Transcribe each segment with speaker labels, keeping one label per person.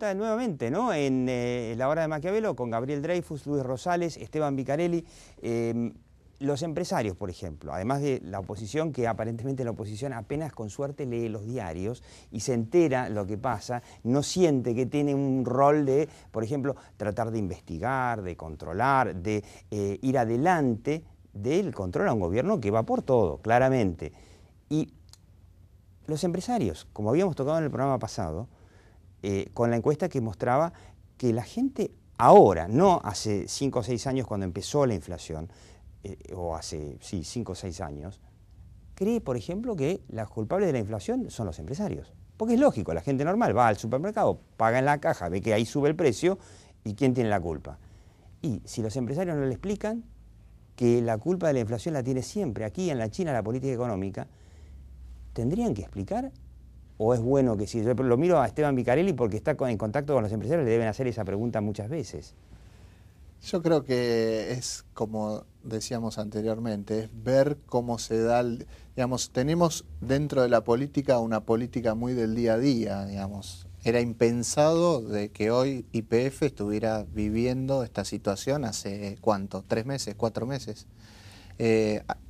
Speaker 1: pregunta nuevamente, ¿no? En La Hora de Maquiavelo, con Gabriel Dreyfus, Luis Rosales, Esteban Vicarelli, los empresarios, por ejemplo, además de la oposición, que aparentemente la oposición apenas con suerte lee los diarios y se entera lo que pasa, no siente que tiene un rol de, por ejemplo, tratar de investigar, de controlar, de ir adelante del control a un gobierno que va por todo, claramente. Y los empresarios, como habíamos tocado en el programa pasado, con la encuesta que mostraba que la gente ahora, no hace 5 o 6 años cuando empezó la inflación, o hace, sí, 5 o 6 años, cree, por ejemplo, que los culpables de la inflación son los empresarios. Porque es lógico, la gente normal va al supermercado, paga en la caja, ve que ahí sube el precio, ¿y quién tiene la culpa? Y si los empresarios no le explican que la culpa de la inflación la tiene siempre aquí en la China la política económica, ¿tendrían que explicar? ¿O es bueno que si yo lo miro a Esteban Vicarelli porque está en contacto con los empresarios, le deben hacer esa pregunta muchas veces?
Speaker 2: Yo creo que es, como decíamos anteriormente, es ver cómo se da, digamos, tenemos dentro de la política una política muy del día a día, digamos. Era impensado de que hoy YPF estuviera viviendo esta situación hace, ¿cuánto? ¿3 meses? ¿4 meses?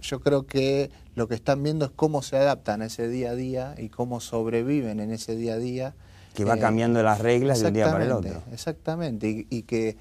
Speaker 2: Yo creo que lo que están viendo es cómo se adaptan a ese día a día y cómo sobreviven en ese día a día.
Speaker 1: Que va cambiando las reglas de un día para el otro.
Speaker 2: Exactamente, y que,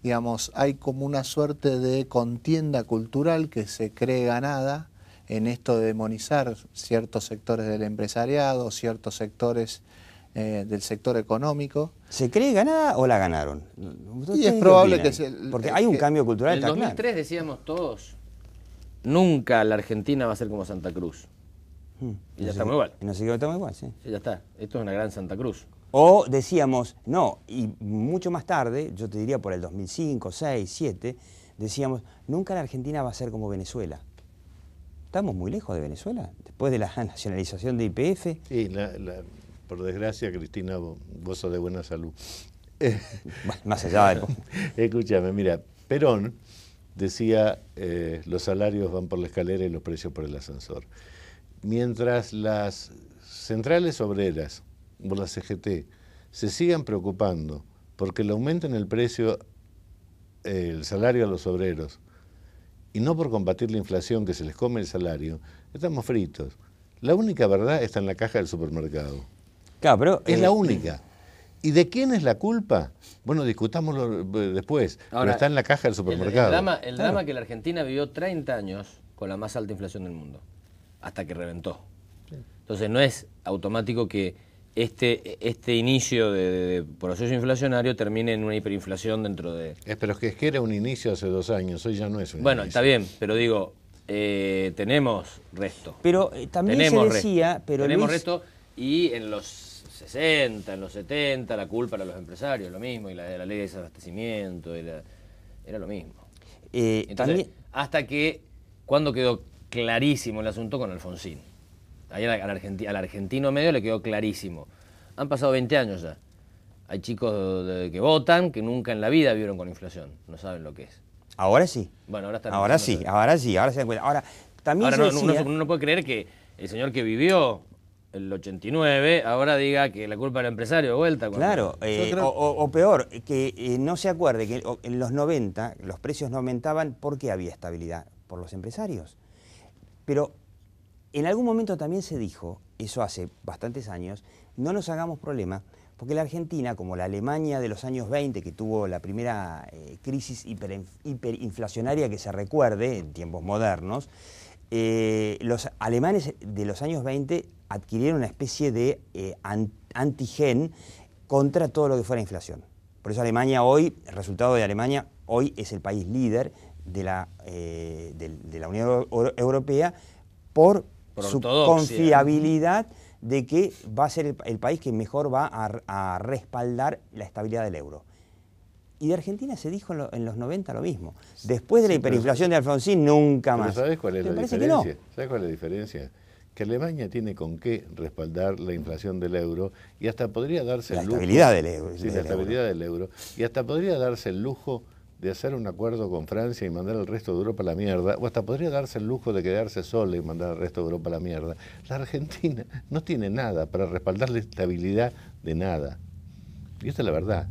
Speaker 2: digamos, hay como una suerte de contienda cultural que se cree ganada en esto de demonizar ciertos sectores del empresariado, ciertos sectores del sector económico.
Speaker 1: ¿Se cree ganada o la ganaron?
Speaker 2: Y es probable que
Speaker 1: porque hay un cambio cultural.
Speaker 3: En el 2003 decíamos todos, nunca la Argentina va a ser como Santa Cruz. Y ya estamos igual.
Speaker 1: Y no sé qué estamos igual, sí.
Speaker 3: Sí, ya está. Esto es una gran Santa Cruz.
Speaker 1: O decíamos, no, y mucho más tarde, yo te diría por el 2005, 6, 7, decíamos, nunca la Argentina va a ser como Venezuela. ¿Estamos muy lejos de Venezuela? Después de la nacionalización de YPF.
Speaker 4: Sí, por desgracia, Cristina, vos sos de buena salud.
Speaker 1: Bueno, más allá de...
Speaker 4: Escúchame, mira, Perón decía, los salarios van por la escalera y los precios por el ascensor. Mientras las centrales obreras o la CGT se sigan preocupando porque le aumenten el precio, el salario a los obreros, y no por combatir la inflación que se les come el salario, estamos fritos. La única verdad está en la caja del supermercado.
Speaker 1: Claro, pero,
Speaker 4: es la única. ¿Y de quién es la culpa? Bueno, discutámoslo después, ahora, pero está en la caja del supermercado.
Speaker 3: El drama que la Argentina vivió 30 años con la más alta inflación del mundo, hasta que reventó. Entonces no es automático que este inicio de proceso inflacionario termine en una hiperinflación dentro de...
Speaker 4: Pero es que era un inicio hace 2 años, hoy ya no es un
Speaker 3: Bueno,
Speaker 4: inicio.
Speaker 3: está bien, pero digo, tenemos resto.
Speaker 1: Pero también
Speaker 3: tenemos
Speaker 1: se decía...
Speaker 3: Resto,
Speaker 1: pero
Speaker 3: tenemos
Speaker 1: Luis...
Speaker 3: resto, y en los 60, en los 70, la culpa era los empresarios, lo mismo, y la ley de desabastecimiento, era lo mismo. Entonces,
Speaker 1: también...
Speaker 3: hasta que, cuando quedó clarísimo el asunto con Alfonsín. Ahí al argentino medio le quedó clarísimo. Han pasado 20 años ya. Hay chicos que votan que nunca en la vida vieron con inflación. No saben lo que es.
Speaker 1: Ahora sí.
Speaker 3: Bueno, ahora están...
Speaker 1: Ahora sí, ahora se dan cuenta. Ahora, también
Speaker 3: ahora
Speaker 1: se decía...
Speaker 3: uno no puede creer que el señor que vivió el 89 ahora diga que la culpa del empresario de vuelta.
Speaker 1: Claro, o peor, que no se acuerde que en los 90 los precios no aumentaban porque había estabilidad, por los empresarios. Pero en algún momento también se dijo, eso hace bastantes años, no nos hagamos problema, porque la Argentina, como la Alemania de los años 20, que tuvo la primera crisis hiperinflacionaria que se recuerde en tiempos modernos, los alemanes de los años 20 adquirieron una especie de antigen contra todo lo que fuera inflación. Por eso Alemania hoy, el resultado de Alemania hoy es el país líder de la Unión Europea por su confiabilidad de que va a ser el país que mejor va a respaldar la estabilidad del euro. Y de Argentina se dijo en los 90 lo mismo. Después de la hiperinflación de Alfonsín, nunca más.
Speaker 4: ¿Sabes cuál es la diferencia?
Speaker 1: No.
Speaker 4: ¿Sabes cuál es la diferencia? Que Alemania tiene con qué respaldar la inflación del euro y hasta podría darse el lujo...
Speaker 1: La estabilidad del euro.
Speaker 4: Sí, la estabilidad del euro. Y hasta podría darse el lujo de hacer un acuerdo con Francia y mandar al resto de Europa a la mierda, o hasta podría darse el lujo de quedarse sola y mandar al resto de Europa a la mierda. La Argentina no tiene nada para respaldar la estabilidad de nada. Y esta es la verdad.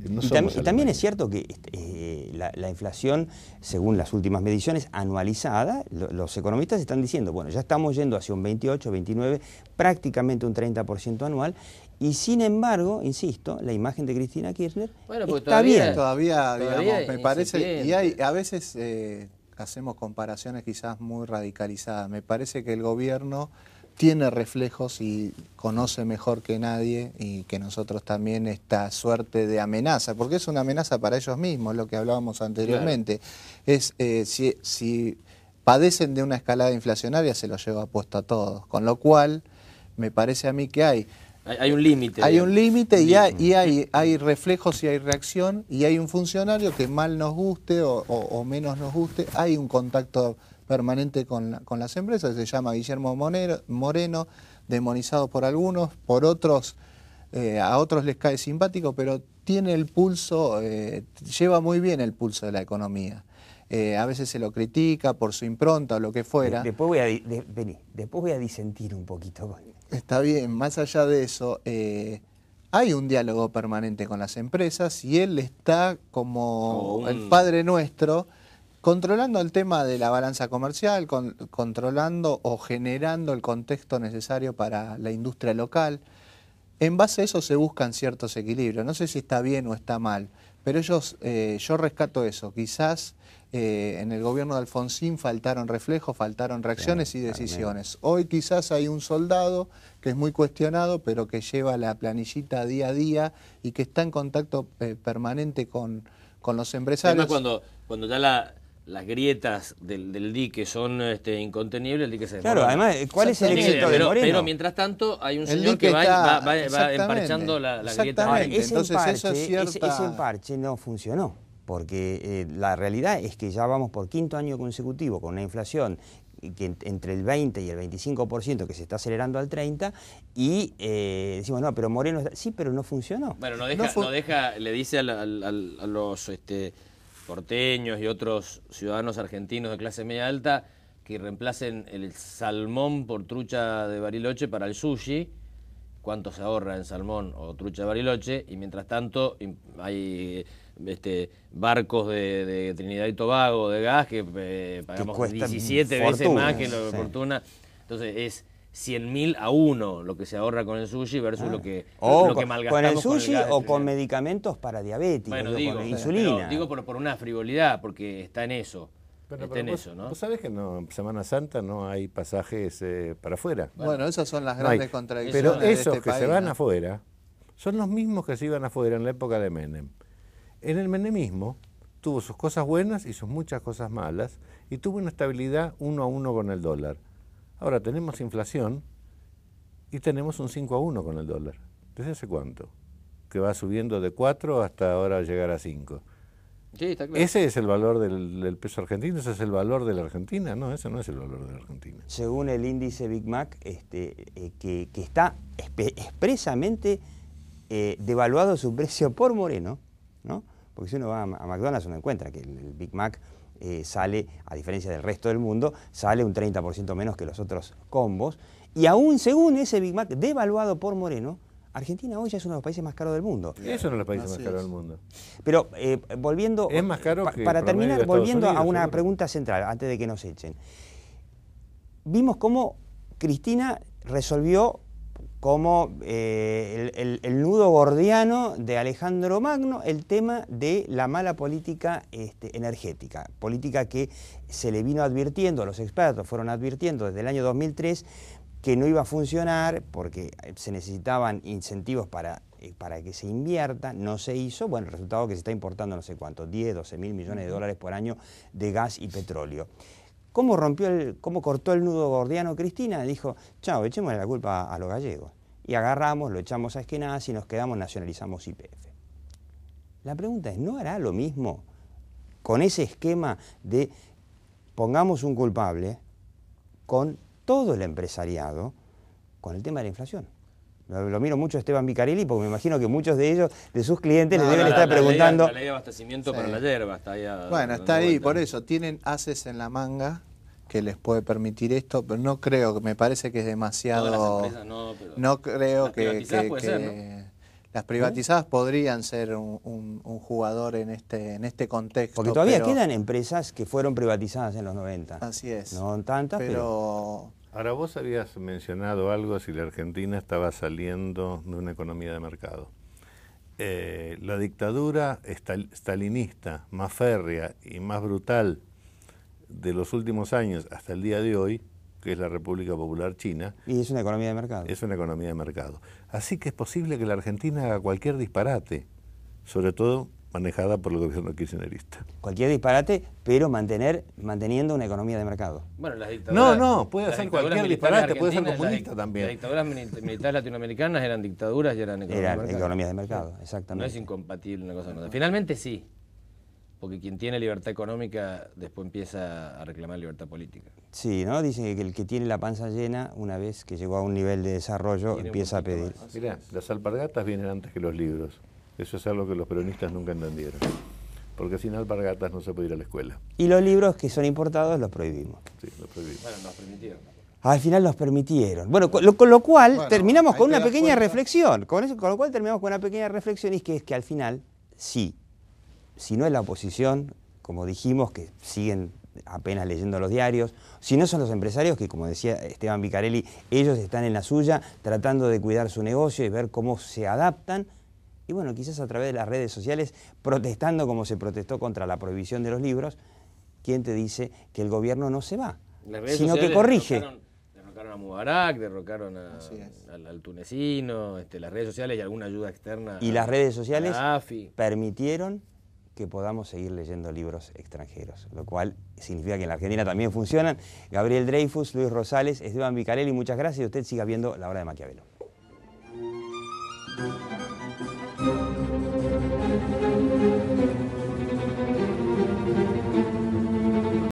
Speaker 4: No
Speaker 1: Y
Speaker 4: somos
Speaker 1: también
Speaker 4: Alemania.
Speaker 1: es cierto que la inflación, según las últimas mediciones, anualizada, los economistas están diciendo, bueno, ya estamos yendo hacia un 28, 29, prácticamente un 30% anual, y sin embargo, insisto, la imagen de Cristina Kirchner
Speaker 3: Bueno, porque
Speaker 1: está bien.
Speaker 2: Todavía, digamos, me
Speaker 3: es
Speaker 2: parece, y
Speaker 3: incipiente.
Speaker 2: a veces hacemos comparaciones quizás muy radicalizadas. Me parece que el gobierno tiene reflejos y conoce mejor que nadie y que nosotros también esta suerte de amenaza, porque es una amenaza para ellos mismos, lo que hablábamos anteriormente. Es si padecen de una escalada inflacionaria se lo lleva puesto a todos, con lo cual me parece a mí que
Speaker 3: Hay un límite.
Speaker 2: hay un límite y
Speaker 3: Límite.
Speaker 2: hay reflejos y hay reacción y hay un funcionario que mal nos guste o menos nos guste, hay un contacto permanente con las empresas, se llama Guillermo Moreno, demonizado por algunos, por otros, a otros les cae simpático, pero tiene el pulso, lleva muy bien el pulso de la economía. A veces se lo critica por su impronta o lo que fuera.
Speaker 1: Después voy a, vení, después voy a disentir un poquito.
Speaker 2: Está bien, más allá de eso, hay un diálogo permanente con las empresas y él está como el Padre Nuestro, controlando el tema de la balanza comercial, controlando o generando el contexto necesario para la industria local. En base a eso se buscan ciertos equilibrios. No sé si está bien o está mal, pero ellos, yo rescato eso. Quizás en el gobierno de Alfonsín faltaron reflejos, faltaron reacciones y decisiones. Hoy quizás hay un soldado que es muy cuestionado, pero que lleva la planillita día a día y que está en contacto permanente con los empresarios.
Speaker 3: Además, cuando ya las grietas del dique son incontenibles, el dique se
Speaker 1: Claro,
Speaker 3: desmorona.
Speaker 1: además, ¿cuál es el
Speaker 2: Exactamente.
Speaker 1: éxito de Moreno?
Speaker 3: Pero mientras tanto hay un
Speaker 2: El
Speaker 3: señor
Speaker 2: dique
Speaker 3: que va
Speaker 2: exactamente,
Speaker 3: emparchando la grieta.
Speaker 2: exactamente.
Speaker 1: Ese
Speaker 2: Entonces,
Speaker 1: emparche,
Speaker 2: eso es cierta-
Speaker 1: ese emparche no funcionó, porque la realidad es que ya vamos por quinto año consecutivo con una inflación que entre el 20 y el 25% que se está acelerando al 30% y decimos, no, pero Moreno, sí, pero no funcionó.
Speaker 3: Bueno, no
Speaker 2: No
Speaker 3: deja, le dice a los porteños y otros ciudadanos argentinos de clase media alta que reemplacen el salmón por trucha de Bariloche para el sushi, cuánto se ahorra en salmón o trucha de Bariloche, y mientras tanto hay barcos de Trinidad y Tobago de gas que pagamos
Speaker 1: cuestan
Speaker 3: 17 veces
Speaker 1: fortuna,
Speaker 3: más que la
Speaker 1: sí.
Speaker 3: fortuna. Entonces es 100.000 a 1 lo que se ahorra con el sushi versus lo que
Speaker 1: O
Speaker 3: malgastamos
Speaker 1: con el sushi
Speaker 3: gas de
Speaker 1: o con
Speaker 3: Trinidad.
Speaker 1: medicamentos para diabéticos,
Speaker 3: Bueno,
Speaker 1: con
Speaker 3: digo,
Speaker 1: insulina.
Speaker 3: pero digo por una frivolidad, porque está en eso. Está en eso, ¿no?
Speaker 4: Vos sabés que no, en Semana Santa no hay pasajes para afuera.
Speaker 2: Bueno, esas son las
Speaker 4: No hay.
Speaker 2: grandes contradicciones
Speaker 4: Pero
Speaker 2: de
Speaker 4: esos
Speaker 2: este
Speaker 4: que
Speaker 2: país,
Speaker 4: se van
Speaker 2: ¿no?
Speaker 4: afuera son los mismos que se iban afuera en la época de Menem. En el menemismo tuvo sus cosas buenas y sus muchas cosas malas y tuvo una estabilidad 1-1 con el dólar. Ahora tenemos inflación y tenemos un 5-1 con el dólar. ¿Desde hace cuánto? Que va subiendo de 4 hasta ahora llegar a 5.
Speaker 3: Sí, está claro.
Speaker 4: ¿Ese es el valor del peso argentino? ¿Ese es el valor de la Argentina? No, ese no es el valor de la Argentina.
Speaker 1: Según el índice Big Mac, que está expresamente devaluado su precio por Moreno, ¿no? Porque si uno va a McDonald's uno encuentra que el Big Mac sale, a diferencia del resto del mundo, sale un 30% menos que los otros combos. Y aún según ese Big Mac devaluado por Moreno, Argentina hoy ya es uno de los países más caros del mundo.
Speaker 4: Eso no es el país más
Speaker 2: Así
Speaker 4: caro
Speaker 2: es.
Speaker 4: del mundo.
Speaker 1: Pero volviendo,
Speaker 4: Es más caro que el
Speaker 1: para
Speaker 4: promedio
Speaker 1: terminar,
Speaker 4: de Estados
Speaker 1: volviendo a
Speaker 4: Unidos,
Speaker 1: una
Speaker 4: seguro.
Speaker 1: pregunta central, antes de que nos echen. Vimos cómo Cristina resolvió como el nudo gordiano de Alejandro Magno el tema de la mala política energética, política que se le vino advirtiendo, los expertos fueron advirtiendo desde el año 2003 que no iba a funcionar porque se necesitaban incentivos para que se invierta, no se hizo, bueno, el resultado es que se está importando no sé cuánto, 10, 12 mil millones de dólares por año de gas y petróleo. ¿Cómo cortó el nudo gordiano Cristina? Dijo, chao, echémosle la culpa a los gallegos. Y agarramos, lo echamos a Eskenazi y nos quedamos, nacionalizamos YPF. La pregunta es, ¿no hará lo mismo con ese esquema de pongamos un culpable con todo el empresariado con el tema de la inflación? Lo miro mucho a Esteban Vicarelli porque me imagino que muchos de ellos, de sus clientes, le deben estar preguntando.
Speaker 3: La ley de abastecimiento
Speaker 2: Sí.
Speaker 3: para la yerba está ahí.
Speaker 2: Bueno, está ahí, por eso, tienen haces en la manga que les puede permitir esto, pero no creo, me parece que es demasiado...
Speaker 3: Todas las empresas no, pero
Speaker 2: No creo
Speaker 3: las privatizadas puede ser, ¿no?
Speaker 2: Las privatizadas podrían ser un jugador en este contexto.
Speaker 1: Porque todavía quedan empresas que fueron privatizadas en los 90.
Speaker 2: Así es.
Speaker 1: No tantas, pero...
Speaker 4: Ahora, vos habías mencionado algo si la Argentina estaba saliendo de una economía de mercado. La dictadura stalinista más férrea y más brutal de los últimos años hasta el día de hoy, que es la República Popular China.
Speaker 1: Y es una economía de mercado.
Speaker 4: Es una economía de mercado. Así que es posible que la Argentina haga cualquier disparate, sobre todo manejada por el gobierno kirchnerista.
Speaker 1: Cualquier disparate, pero manteniendo una economía de mercado.
Speaker 3: Bueno, las dictaduras...
Speaker 4: No, puede hacer cualquier disparate, puede ser comunista también.
Speaker 3: Las dictaduras militares latinoamericanas eran dictaduras y eran
Speaker 1: economías de mercado, exactamente.
Speaker 3: No es incompatible una cosa con otra. Finalmente sí, porque quien tiene libertad económica después empieza a reclamar libertad política.
Speaker 1: Sí, ¿no? Dicen que el que tiene la panza llena, una vez que llegó a un nivel de desarrollo, empieza a pedir.
Speaker 4: Mirá, las alpargatas vienen antes que los libros. Eso es algo que los peronistas nunca entendieron. Porque sin alpargatas no se puede ir a la escuela.
Speaker 1: Y los libros que son importados los prohibimos.
Speaker 4: Sí, los prohibimos.
Speaker 3: Bueno, nos permitieron.
Speaker 1: Al final los permitieron. Bueno, con lo cual terminamos con una pequeña
Speaker 2: cuenta.
Speaker 1: reflexión. Con lo cual terminamos con una pequeña reflexión, y es que al final, sí, si no es la oposición, como dijimos, que siguen apenas leyendo los diarios, si no son los empresarios, que como decía Esteban Vicarelli, ellos están en la suya, tratando de cuidar su negocio y ver cómo se adaptan, y bueno, quizás a través de las redes sociales, protestando como se protestó contra la prohibición de los libros. ¿Quién te dice que el gobierno no se va, sino que corrige?
Speaker 3: Derrocaron a Mubarak, derrocaron al tunecino, las redes sociales y alguna ayuda externa.
Speaker 1: Y las redes sociales
Speaker 3: a AFI
Speaker 1: permitieron que podamos seguir leyendo libros extranjeros, lo cual significa que en la Argentina también funcionan. Gabriel Dreyfus, Luis Rosales, Esteban Vicarelli, muchas gracias, y usted siga viendo La Hora de Maquiavelo.